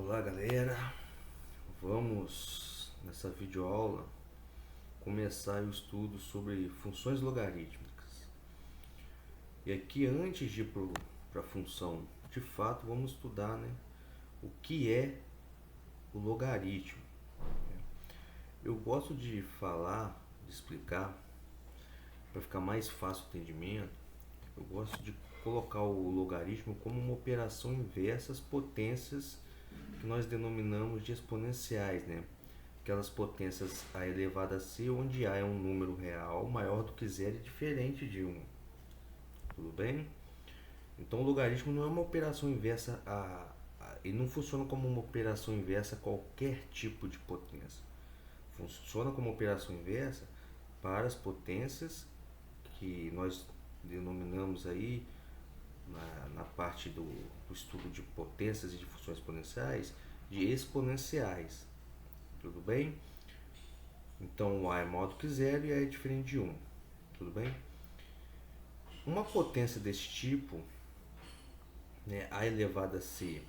Olá galera, vamos nessa videoaula começar o estudo sobre funções logarítmicas. E aqui, antes de ir para a função de fato, vamos estudar, o que é o logaritmo. Eu gosto de falar, de explicar, para ficar mais fácil o entendimento, eu gosto de colocar o logaritmo como uma operação inversa às potências que nós denominamos de exponenciais, Aquelas potências a elevada a c, onde a é um número real maior do que zero e diferente de 1. Tudo bem? Então o logaritmo não é uma operação inversa ele não funciona como uma operação inversa a qualquer tipo de potência. Funciona como operação inversa para as potências que nós denominamos aí na parte do estudo de potências e de funções exponenciais de exponenciais. Tudo bem? Então o a é maior do que zero e a é diferente de 1. Tudo bem? Uma potência desse tipo, a elevado a c,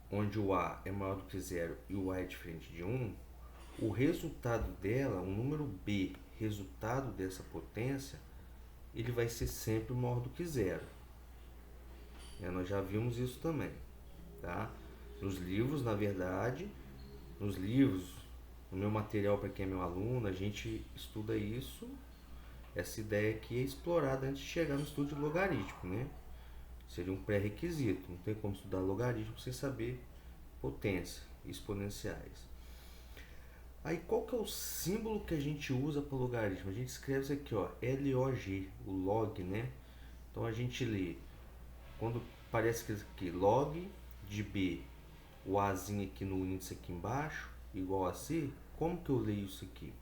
onde o a é maior do que zero e o a é diferente de 1, o resultado dela, o número b, resultado dessa potência, ele vai ser sempre maior do que zero. Nós já vimos isso também. Tá? Nos livros, na verdade, no meu material para quem é meu aluno, a gente estuda isso. Essa ideia aqui é explorada antes de chegar no estudo de logaritmo, Seria um pré-requisito. Não tem como estudar logaritmo sem saber potência, exponenciais. Aí qual que é o símbolo que a gente usa para logaritmo? A gente escreve isso aqui, LOG, o log, Então a gente lê, quando parece que aqui, log de B, o Azinho aqui no índice aqui embaixo, igual a C, como que eu leio isso aqui?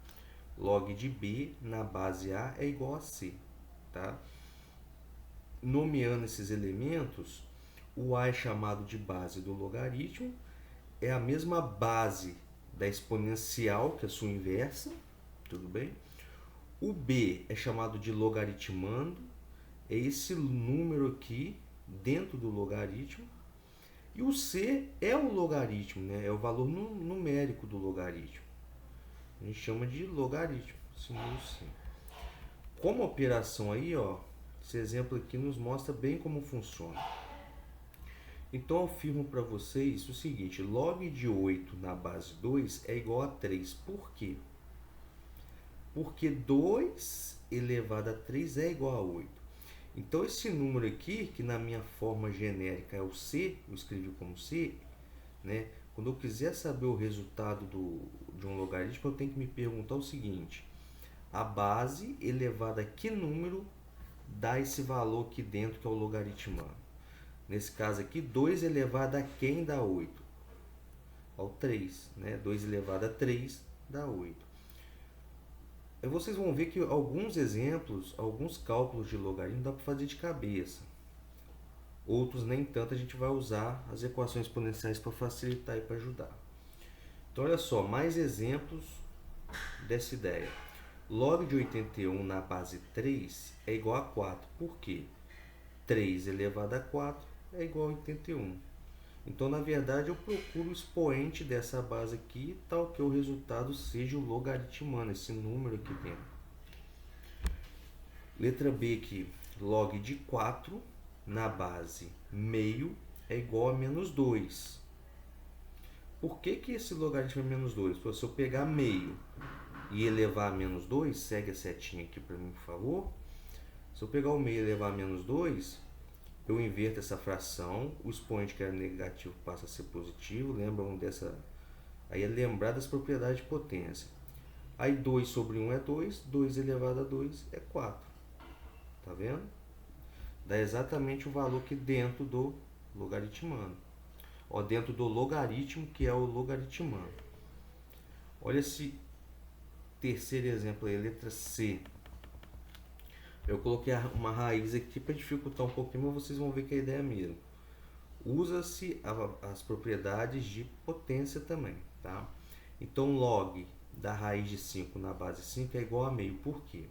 Log de B na base A é igual a C, tá? Nomeando esses elementos, o A é chamado de base do logaritmo, é a mesma base da exponencial, que é a sua inversa, tudo bem? O B é chamado de logaritmando, é esse número aqui dentro do logaritmo. E o C é o logaritmo, é o valor numérico do logaritmo. A gente chama de logaritmo, símbolo C. Como operação aí, esse exemplo aqui nos mostra bem como funciona. Então eu afirmo para vocês o seguinte: log de 8 na base 2 é igual a 3. Por quê? Porque 2 elevado a 3 é igual a 8. Então esse número aqui, que na minha forma genérica é o C, eu escrevi como C, quando eu quiser saber o resultado de um logaritmo, eu tenho que me perguntar o seguinte: a base elevada a que número dá esse valor aqui dentro, que é o logaritmando? Nesse caso aqui, 2 elevado a quem dá 8? Ao 3. 2 elevado a 3 dá 8. E vocês vão ver que alguns exemplos, alguns cálculos de logaritmo dá para fazer de cabeça. Outros nem tanto, a gente vai usar as equações exponenciais para facilitar e para ajudar. Então olha só, mais exemplos dessa ideia. Log de 81 na base 3 é igual a 4. Por quê? 3 elevado a 4 é igual a 81. Então, na verdade, eu procuro o expoente dessa base aqui, tal que o resultado seja o logaritmando, esse número aqui dentro. Letra B aqui, log de 4 na base meio é igual a menos 2. Por que esse logaritmo é menos 2? Se eu pegar meio e elevar a menos 2, segue a setinha aqui para mim, por favor. Se eu pegar o meio e elevar a menos 2, eu inverto essa fração, o expoente que era negativo passa a ser positivo, lembram dessa? Aí é lembrar das propriedades de potência. Aí 2 sobre 1 é 2, 2 elevado a 2 é 4. Tá vendo? Dá exatamente o valor que dentro do logaritmando. Dentro do logaritmo, que é o logaritmando. Olha esse terceiro exemplo aí, letra C. Eu coloquei uma raiz aqui para dificultar um pouquinho, mas vocês vão ver que a ideia é a mesma. Usa-se as propriedades de potência também, tá? Então, log da raiz de 5 na base 5 é igual a meio. Por quê?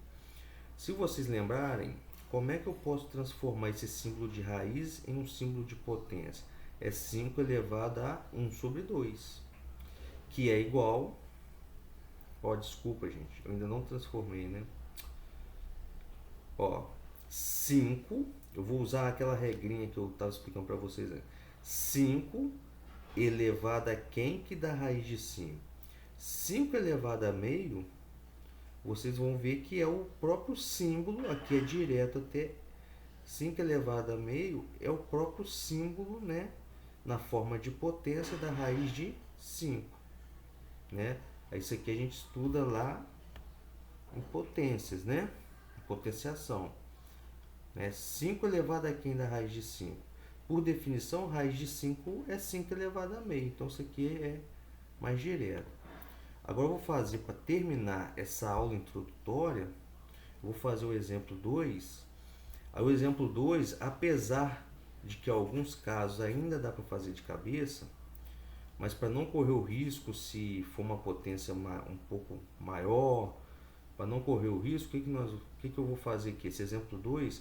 Se vocês lembrarem, como é que eu posso transformar esse símbolo de raiz em um símbolo de potência? é 5 elevado a 1 sobre 2, que é igual... Ó, desculpa, gente, eu ainda não transformei, né? Ó, 5, eu vou usar aquela regrinha que eu estava explicando para vocês, né? 5 elevado a quem que dá raiz de 5? 5 elevado a meio, vocês vão ver que é o próprio símbolo, aqui é direto até 5 elevado a meio, é o próprio símbolo, né? Na forma de potência da raiz de 5, né? Isso aqui a gente estuda lá em potências, né? Potenciação, né? 5 elevado a quem da raiz de 5? Por definição, raiz de 5 é 5 elevado a meio. Então, isso aqui é mais direto. Agora, eu vou fazer, para terminar essa aula introdutória, eu vou fazer o exemplo 2. Aí, o exemplo 2, apesar de que em alguns casos ainda dá para fazer de cabeça, mas para não correr o risco, se for uma potência um pouco maior, para não correr o risco, o que eu vou fazer aqui? Esse exemplo 2,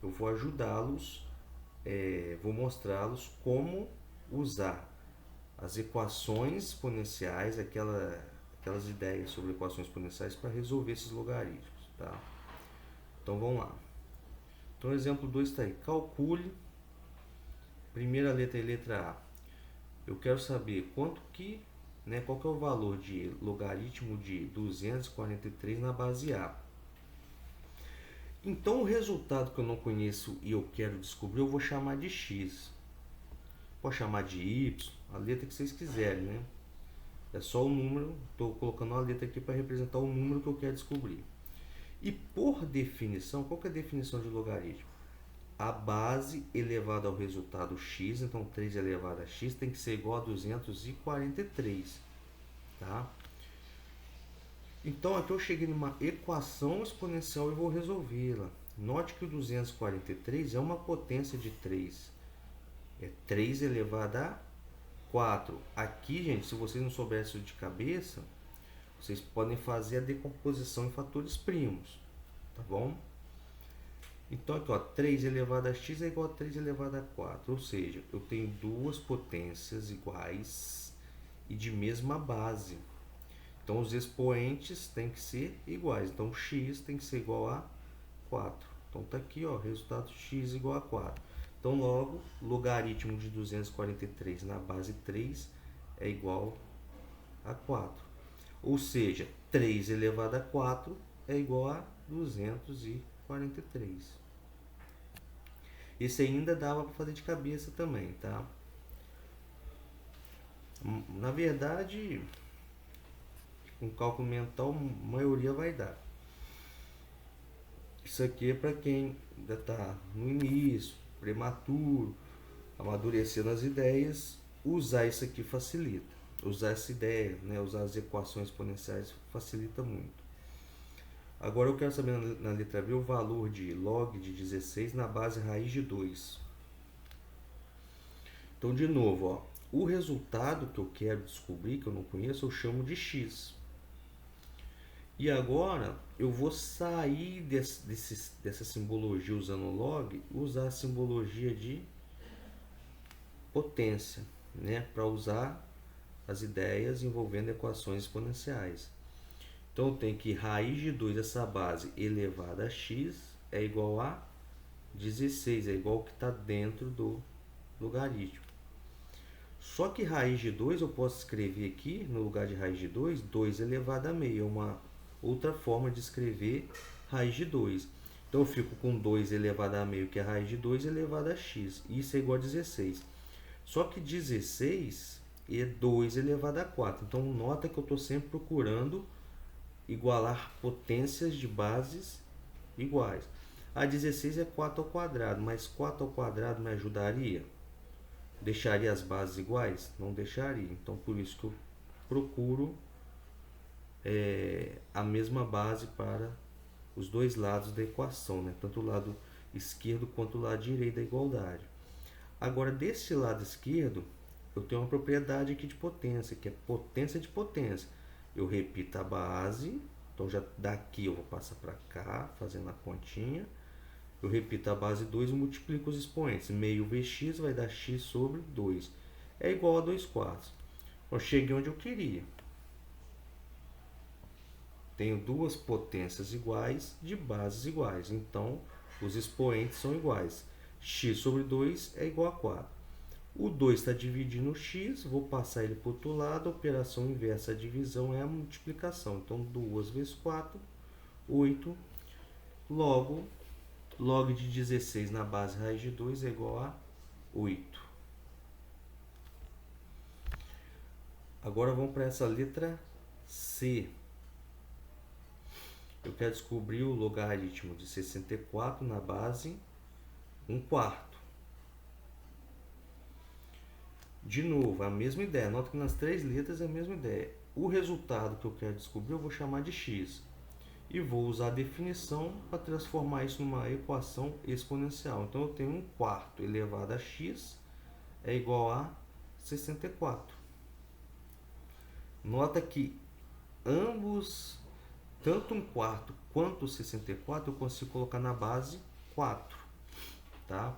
eu vou ajudá-los, vou mostrá-los como usar as equações exponenciais, aquelas ideias sobre equações exponenciais para resolver esses logaritmos, tá? Então vamos lá. Então o exemplo 2 está aí. Calcule, primeira letra é letra A. Eu quero saber qual que é o valor de logaritmo de 243 na base A. Então, o resultado que eu não conheço e eu quero descobrir, eu vou chamar de x. Pode chamar de y, a letra que vocês quiserem, né? É só o número, estou colocando uma letra aqui para representar o número que eu quero descobrir. E por definição, qual que é a definição de logaritmo? A base elevada ao resultado x, então 3 elevado a x tem que ser igual a 243, tá? Então aqui eu cheguei numa equação exponencial e vou resolvê-la. Note que o 243 é uma potência de 3. É 3 elevado a 4. Aqui, gente, se vocês não souberem isso de cabeça, vocês podem fazer a decomposição em fatores primos, tá bom? Então aqui, ó, 3 elevado a x é igual a 3 elevado a 4. Ou seja, eu tenho duas potências iguais e de mesma base. Então, os expoentes têm que ser iguais. Então, x tem que ser igual a 4. Então, está aqui, ó, resultado x igual a 4. Então, logo, logaritmo de 243 na base 3 é igual a 4. Ou seja, 3 elevado a 4 é igual a 243. Esse ainda dava para fazer de cabeça também, tá? Na verdade... com cálculo mental, a maioria vai dar. Isso aqui é para quem ainda está no início, prematuro, amadurecendo as ideias, usar isso aqui facilita. Usar essa ideia, né, usar as equações exponenciais facilita muito. Agora eu quero saber na letra B o valor de log de 16 na base raiz de 2. Então, de novo, ó, o resultado que eu quero descobrir, que eu não conheço, eu chamo de x. E agora eu vou sair dessa simbologia usando log, usar a simbologia de potência, né, para usar as ideias envolvendo equações exponenciais. Então eu tenho que raiz de 2 dessa base elevada a x é igual a 16, é igual ao que está dentro do logaritmo. Só que raiz de 2 eu posso escrever aqui, no lugar de raiz de 2, 2 elevado a meio, é uma outra forma de escrever raiz de 2. Então eu fico com 2 elevado a meio, que é a raiz de 2 elevado a x. Isso é igual a 16. Só que 16 é 2 elevado a 4. Então nota que eu estou sempre procurando igualar potências de bases iguais. A 16 é 4 ao quadrado, mas 4 ao quadrado me ajudaria? Deixaria as bases iguais? Não deixaria. Então por isso que eu procuro a mesma base para os dois lados da equação, né? Tanto o lado esquerdo quanto o lado direito da igualdade. Agora, desse lado esquerdo, eu tenho uma propriedade aqui de potência, que é potência de potência. Eu repito a base, então já daqui eu vou passar para cá, fazendo a continha, Eu repito a base 2 e multiplico os expoentes. Meio vx vai dar x sobre 2. É igual a 2/4. Eu cheguei onde eu queria. Tenho duas potências iguais de bases iguais. Então, os expoentes são iguais. X sobre 2 é igual a 4. O 2 está dividindo o x, vou passar ele para o outro lado. A operação inversa da divisão é a multiplicação. Então, 2 vezes 4, 8. Logo, log de 16 na base raiz de 2 é igual a 8. Agora vamos para essa letra C. Eu quero descobrir o logaritmo de 64 na base 1/4. De novo, a mesma ideia. Nota que nas três letras é a mesma ideia. O resultado que eu quero descobrir eu vou chamar de x. E vou usar a definição para transformar isso numa equação exponencial. Então, eu tenho 1/4 elevado a x é igual a 64. Nota que ambos, tanto 1/4 quanto 64, eu consigo colocar na base 4. Tá?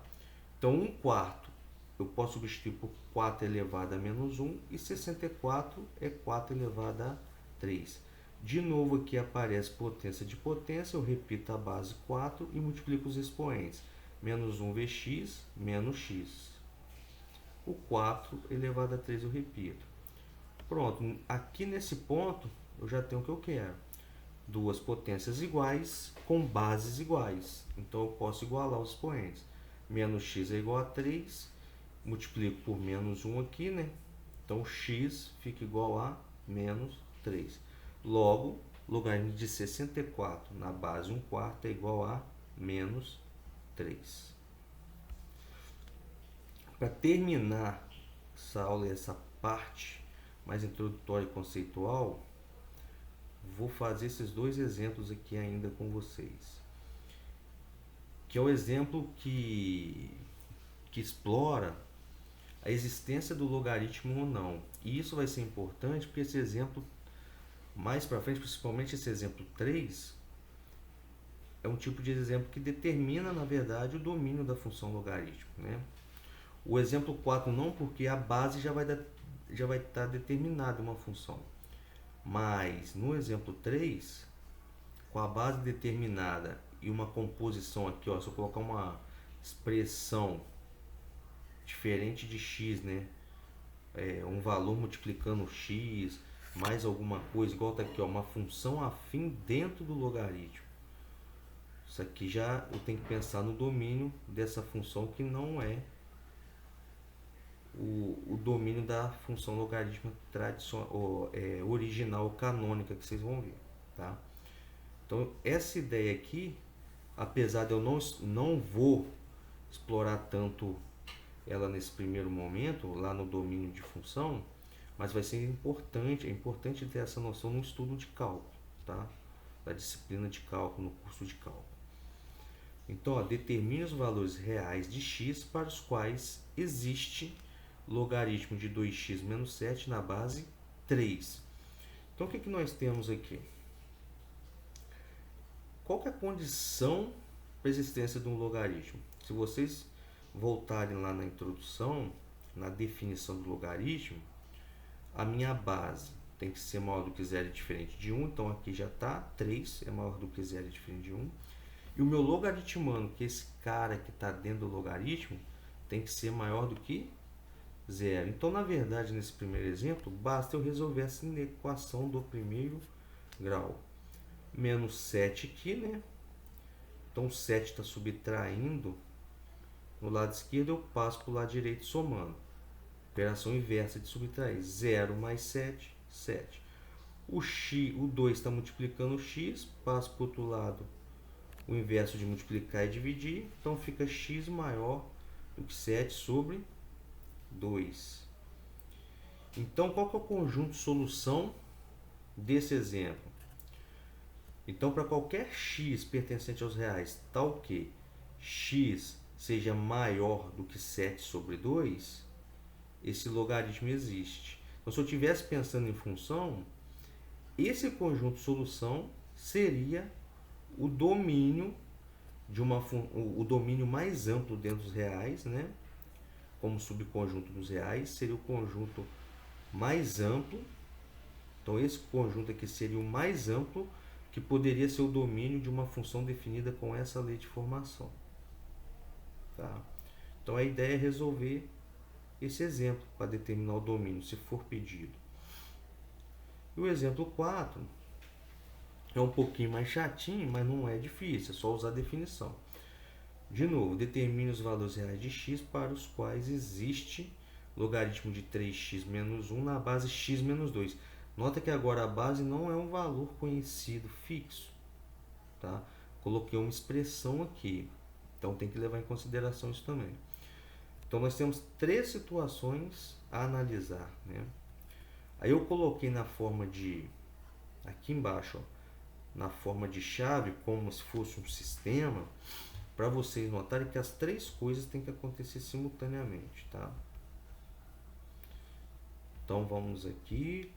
Então, 1/4 eu posso substituir por 4 elevado a menos 1 e 64 é 4 elevado a 3. De novo aqui aparece potência de potência, eu repito a base 4 e multiplico os expoentes. Menos 1 vx menos x. O 4 elevado a 3 eu repito. Pronto, aqui nesse ponto eu já tenho o que eu quero. Duas potências iguais com bases iguais. Então eu posso igualar os expoentes. Menos x é igual a 3. Multiplico por menos 1 aqui, né? Então x fica igual a menos 3. Logo, logaritmo de 64 na base 1/4 é igual a menos 3. Para terminar essa aula e essa parte mais introdutória e conceitual, vou fazer esses dois exemplos aqui ainda com vocês. Que é o exemplo que explora a existência do logaritmo ou não. E isso vai ser importante porque esse exemplo, mais para frente, principalmente esse exemplo 3, é um tipo de exemplo que determina, na verdade, o domínio da função logarítmica, né? O exemplo 4 não, porque a base já vai estar determinada uma função. Mas no exemplo 3, com a base determinada e uma composição aqui, ó, se eu colocar uma expressão diferente de x, né? Um valor multiplicando x, mais alguma coisa, igual tá aqui, ó, uma função afim dentro do logaritmo. Isso aqui já eu tenho que pensar no domínio dessa função, que não é o domínio da função logarítmica tradicional, original, canônica, que vocês vão ver, tá? Então, essa ideia aqui, apesar de eu não vou explorar tanto ela nesse primeiro momento, lá no domínio de função, mas vai ser importante, é importante ter essa noção no estudo de cálculo, tá? Da disciplina de cálculo, no curso de cálculo. Então, ó, determine os valores reais de x para os quais existe logaritmo de 2x menos 7 na base 3. Então, o que nós temos aqui? Qual que é a condição para a existência de um logaritmo? Se vocês voltarem lá na introdução, na definição do logaritmo, a minha base tem que ser maior do que 0 e diferente de 1. Então, aqui já está, 3 é maior do que 0 e diferente de 1. E o meu logaritmando, que é esse cara que está dentro do logaritmo, tem que ser maior do que 0. Então, na verdade, nesse primeiro exemplo, basta eu resolver essa equação do primeiro grau. Menos 7 aqui, né? Então, 7 está subtraindo. No lado esquerdo, eu passo para o lado direito somando. Operação inversa de subtrair. 0 mais 7, 7. O 2 está multiplicando o x, passo para o outro lado. O inverso de multiplicar é dividir. Então, fica x maior do que 7 sobre 2. Então, qual que é o conjunto de solução desse exemplo? Então, para qualquer x pertencente aos reais, tal que x seja maior do que 7 sobre 2, esse logaritmo existe. Então, se eu estivesse pensando em função, esse conjunto de solução seria o domínio de o domínio mais amplo dentro dos reais, né? Como subconjunto dos reais, seria o conjunto mais amplo. Então esse conjunto aqui seria o mais amplo que poderia ser o domínio de uma função definida com essa lei de formação. Tá? Então a ideia é resolver esse exemplo para determinar o domínio, se for pedido. E o exemplo 4 é um pouquinho mais chatinho, mas não é difícil, é só usar a definição. De novo, determine os valores reais de x para os quais existe logaritmo de 3x menos 1 na base x menos 2. Nota que agora a base não é um valor conhecido fixo. Tá? Coloquei uma expressão aqui, então tem que levar em consideração isso também. Então nós temos 3 situações a analisar. Né? Aí eu coloquei na forma de, aqui embaixo, ó, na forma de chave, como se fosse um sistema, para vocês notarem que as 3 coisas têm que acontecer simultaneamente, tá? Então vamos aqui,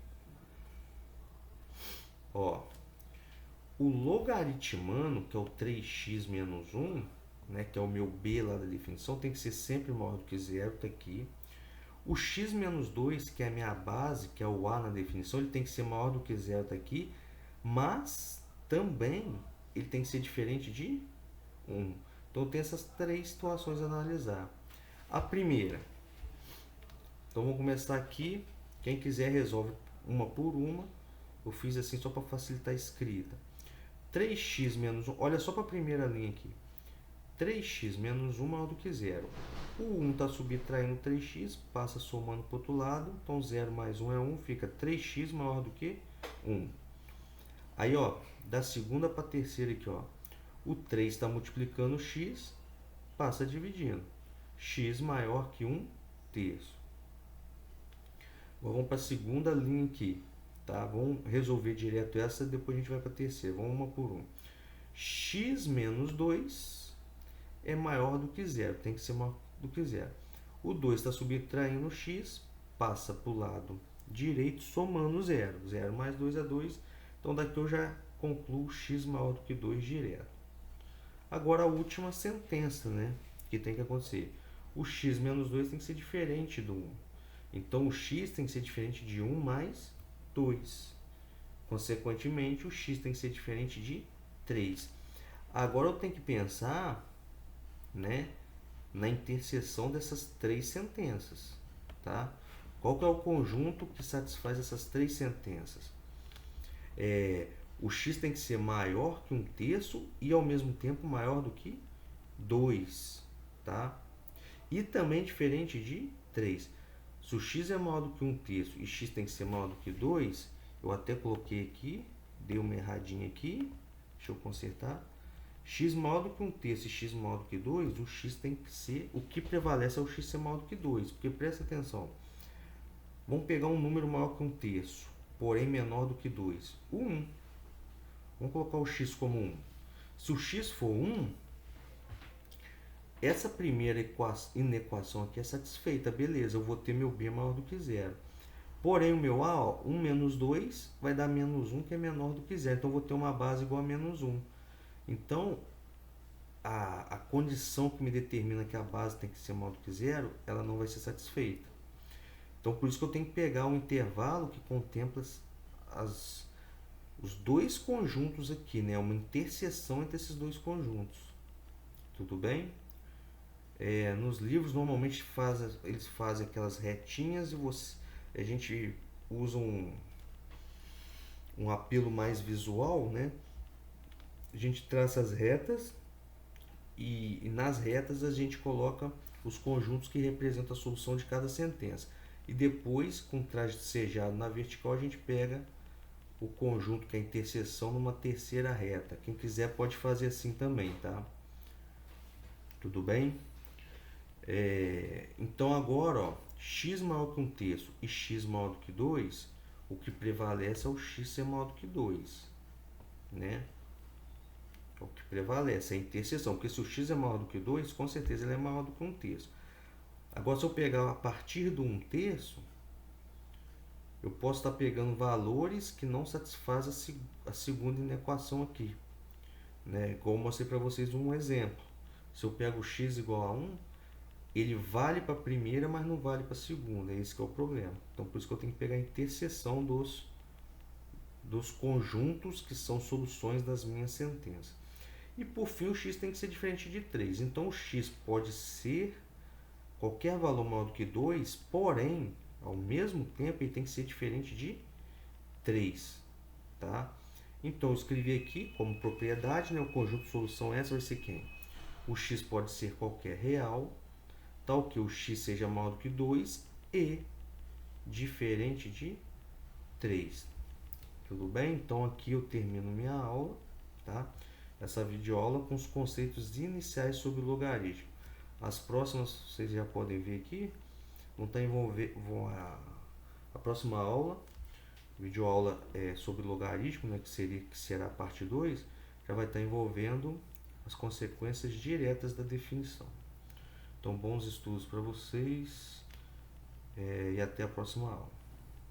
ó, o logaritmano, que é o 3x menos 1, né, que é o meu b lá da definição, tem que ser sempre maior do que zero, tá aqui. O x menos 2, que é a minha base, que é o a na definição, ele tem que ser maior do que zero, tá aqui, mas também ele tem que ser diferente de 1. Então tem essas 3 situações a analisar. A primeira, então vamos começar aqui, quem quiser resolve uma por uma, eu fiz assim só para facilitar a escrita. 3x menos 1, olha só para a primeira linha aqui, 3x menos 1 maior do que zero. O 1 está subtraindo 3x, passa somando para o outro lado, então 0 mais 1 é 1, fica 3x maior do que 1. Aí, ó, da segunda para a terceira aqui, ó, o 3 está multiplicando o x, passa dividindo. X maior que 1 terço. Agora vamos para a segunda linha aqui. Tá? Vamos resolver direto essa, depois a gente vai para a terceira. Vamos uma por uma. X menos 2 é maior do que zero. Tem que ser maior do que zero. O 2 está subtraindo o x, passa para o lado direito, somando zero. 0 mais 2 é 2. Então daqui eu já concluo x maior do que 2 direto. Agora a última sentença, né, que tem que acontecer. O x menos 2 tem que ser diferente do 1. Então o x tem que ser diferente de 1 mais 2. Consequentemente, o x tem que ser diferente de 3. Agora eu tenho que pensar, né, na interseção dessas 3 sentenças. Tá? Qual que é o conjunto que satisfaz essas 3 sentenças? O x tem que ser maior que 1 terço e ao mesmo tempo maior do que 2, tá? E também diferente de 3. Se o x é maior do que 1 terço e x tem que ser maior do que 2, eu até coloquei aqui, dei uma erradinha aqui, deixa eu consertar. X maior do que 1 terço e x maior do que 2, o x tem que ser, o que prevalece é o x ser maior do que 2, porque presta atenção. Vamos pegar um número maior que 1 terço, porém menor do que 2. O 1. Vamos colocar o x como 1. Se o x for 1, essa primeira inequação aqui é satisfeita. Beleza, eu vou ter meu b maior do que zero. Porém, o meu a, ó, 1 menos 2 vai dar menos 1, que é menor do que zero. Então, eu vou ter uma base igual a menos 1. Então, a condição que me determina que a base tem que ser maior do que zero, ela não vai ser satisfeita. Então, por isso que eu tenho que pegar um intervalo que contempla os dois conjuntos aqui, né? Uma interseção entre esses dois conjuntos. Tudo bem? Nos livros, normalmente, eles fazem aquelas retinhas e a gente usa um apelo mais visual, né? A gente traça as retas e nas retas a gente coloca os conjuntos que representam a solução de cada sentença. E depois, com tracejado na vertical, a gente pega o conjunto que é a interseção numa terceira reta. Quem quiser pode fazer assim também, tá? Tudo bem? Então agora, ó, x maior que 1 terço e x maior do que 2, o que prevalece é o x ser maior do que 2, né? O que prevalece é a interseção, porque se o x é maior do que 2, com certeza ele é maior do que 1 terço. Agora, se eu pegar a partir do 1 terço, eu posso estar pegando valores que não satisfazem a segunda inequação aqui. né? Como eu mostrei para vocês um exemplo. Se eu pego x igual a 1, ele vale para a primeira, mas não vale para a segunda. Esse que é o problema. Então, por isso que eu tenho que pegar a interseção dos conjuntos que são soluções das minhas sentenças. E por fim, o x tem que ser diferente de 3. Então, o x pode ser qualquer valor maior do que 2, porém, ao mesmo tempo, ele tem que ser diferente de 3. Tá? Então, eu escrevi aqui como propriedade, né, o conjunto de solução essa vai ser quem? O x pode ser qualquer real, tal que o x seja maior do que 2 e diferente de 3. Tudo bem? Então, aqui eu termino minha aula, tá? Essa videoaula com os conceitos iniciais sobre logaritmo. As próximas, vocês já podem ver aqui, vão estar envolver a próxima aula, videoaula sobre logaritmo, né, que será a parte 2, já vai estar envolvendo as consequências diretas da definição. Então, bons estudos para vocês e até a próxima aula.